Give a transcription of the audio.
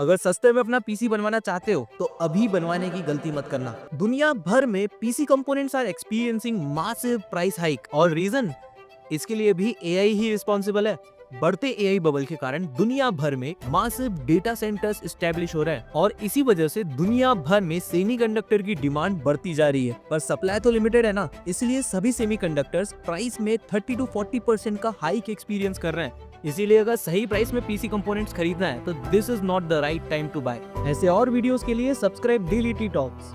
अगर सस्ते में अपना पीसी बनवाना चाहते हो तो अभी बनवाने की गलती मत करना। दुनिया भर में PC components are experiencing massive price hike और रीजन इसके लिए भी एआई ही रिस्पॉन्सिबल है। बढ़ते एआई बबल के कारण दुनिया भर में मासिव डेटा सेंटर्स एस्टेब्लिश हो रहे हैं और इसी वजह से दुनिया भर में सेमीकंडक्टर की डिमांड बढ़ती जा रही है, पर सप्लाई तो लिमिटेड है ना, इसलिए सभी सेमीकंडक्टर्स प्राइस में 30 to 40% का हाइक एक्सपीरियंस कर रहे हैं। इसीलिए अगर सही प्राइस में पीसी कंपोनेंट्स खरीदना है तो this is not the right time to buy. ऐसे और वीडियोस के लिए सब्सक्राइब डेली टी टॉक्स।